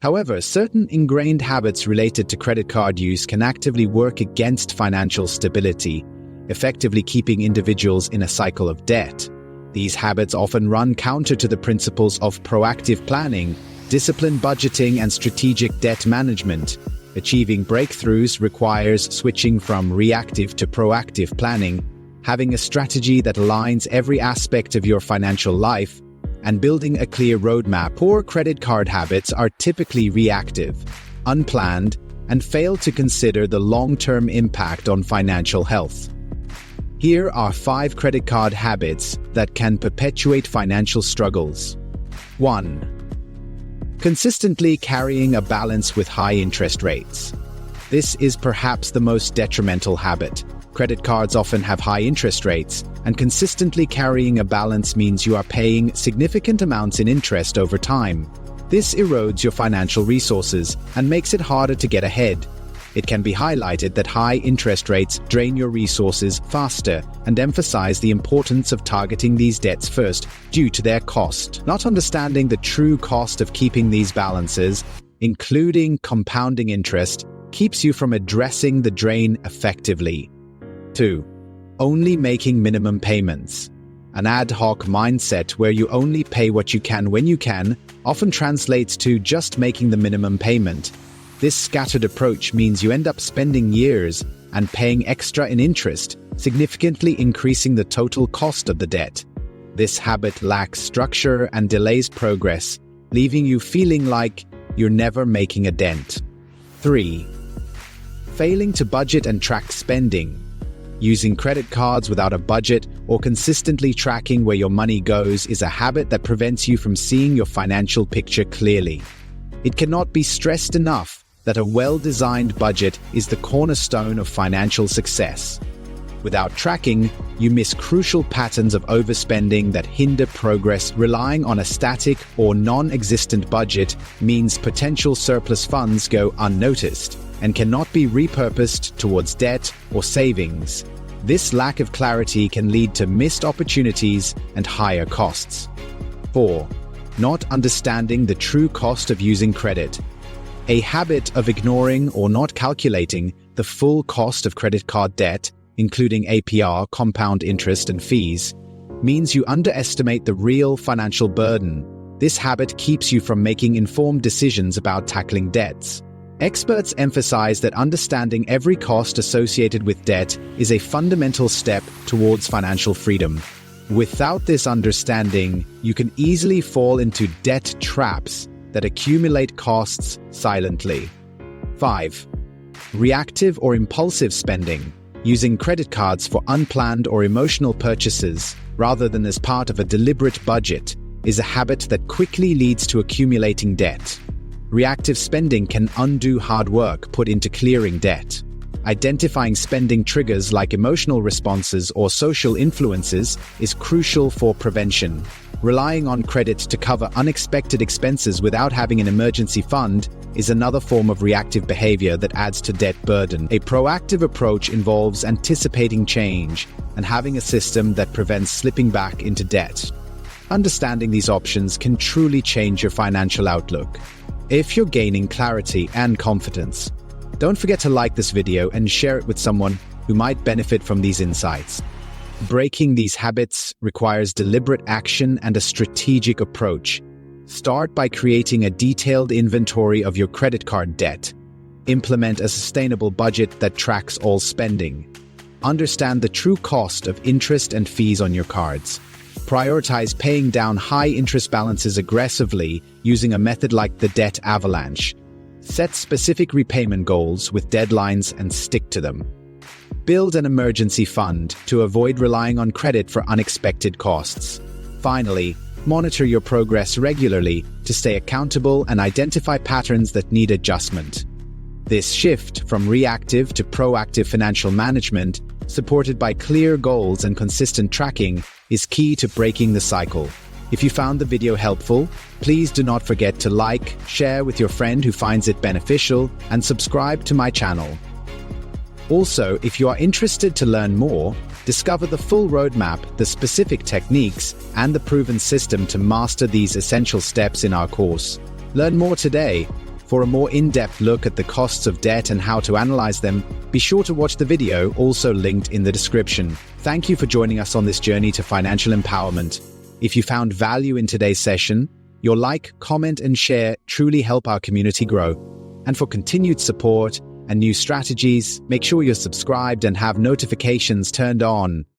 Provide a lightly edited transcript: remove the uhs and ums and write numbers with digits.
However, certain ingrained habits related to credit card use can actively work against financial stability, effectively keeping individuals in a cycle of debt. These habits often run counter to the principles of proactive planning, disciplined budgeting, and strategic debt management. Achieving breakthroughs requires switching from reactive to proactive planning, having a strategy that aligns every aspect of your financial life, and building a clear roadmap. Poor credit card habits are typically reactive, unplanned, and fail to consider the long-term impact on financial health. Here are 5 credit card habits that can perpetuate financial struggles. 1. Consistently carrying a balance with high interest rates. This is perhaps the most detrimental habit. Credit cards often have high interest rates, and consistently carrying a balance means you are paying significant amounts in interest over time. This erodes your financial resources and makes it harder to get ahead. It can be highlighted that high interest rates drain your resources faster and emphasize the importance of targeting these debts first due to their cost. Not understanding the true cost of keeping these balances, including compounding interest, keeps you from addressing the drain effectively. 2. Only making minimum payments. An ad hoc mindset where you only pay what you can when you can often translates to just making the minimum payment. This scattered approach means you end up spending years and paying extra in interest, significantly increasing the total cost of the debt. This habit lacks structure and delays progress, leaving you feeling like you're never making a dent. 3. Failing to budget and track spending. Using credit cards without a budget or consistently tracking where your money goes is a habit that prevents you from seeing your financial picture clearly. It cannot be stressed enough that a well-designed budget is the cornerstone of financial success. Without tracking, you miss crucial patterns of overspending that hinder progress. Relying on a static or non-existent budget means potential surplus funds go unnoticed and cannot be repurposed towards debt or savings. This lack of clarity can lead to missed opportunities and higher costs. 4. Not understanding the true cost of using credit. A habit of ignoring or not calculating the full cost of credit card debt, including APR, compound interest, and fees, means you underestimate the real financial burden. This habit keeps you from making informed decisions about tackling debts. Experts emphasize that understanding every cost associated with debt is a fundamental step towards financial freedom. Without this understanding, you can easily fall into debt traps that accumulate costs silently. 5. Reactive or impulsive spending. Using credit cards for unplanned or emotional purchases, rather than as part of a deliberate budget, is a habit that quickly leads to accumulating debt. Reactive spending can undo hard work put into clearing debt. Identifying spending triggers like emotional responses or social influences is crucial for prevention. Relying on credit to cover unexpected expenses without having an emergency fund is another form of reactive behavior that adds to debt burden. A proactive approach involves anticipating change and having a system that prevents slipping back into debt. Understanding these options can truly change your financial outlook. If you're gaining clarity and confidence, don't forget to like this video and share it with someone who might benefit from these insights. Breaking these habits requires deliberate action and a strategic approach. Start by creating a detailed inventory of your credit card debt. Implement a sustainable budget that tracks all spending. Understand the true cost of interest and fees on your cards. Prioritize paying down high-interest balances aggressively using a method like the debt avalanche. Set specific repayment goals with deadlines and stick to them. Build an emergency fund to avoid relying on credit for unexpected costs. Finally, monitor your progress regularly to stay accountable and identify patterns that need adjustment. This shift from reactive to proactive financial management, supported by clear goals and consistent tracking, is key to breaking the cycle. If you found the video helpful, please do not forget to like, share with your friend who finds it beneficial, and subscribe to my channel. Also, if you are interested to learn more, discover the full roadmap, the specific techniques, and the proven system to master these essential steps in our course. Learn more today For a more in-depth look at the costs of debt and how to analyze them, be sure to watch the video also linked in the description. Thank you for joining us on this journey to financial empowerment. If you found value in today's session, your like, comment, and share truly help our community grow. And for continued support and new strategies, make sure you're subscribed and have notifications turned on.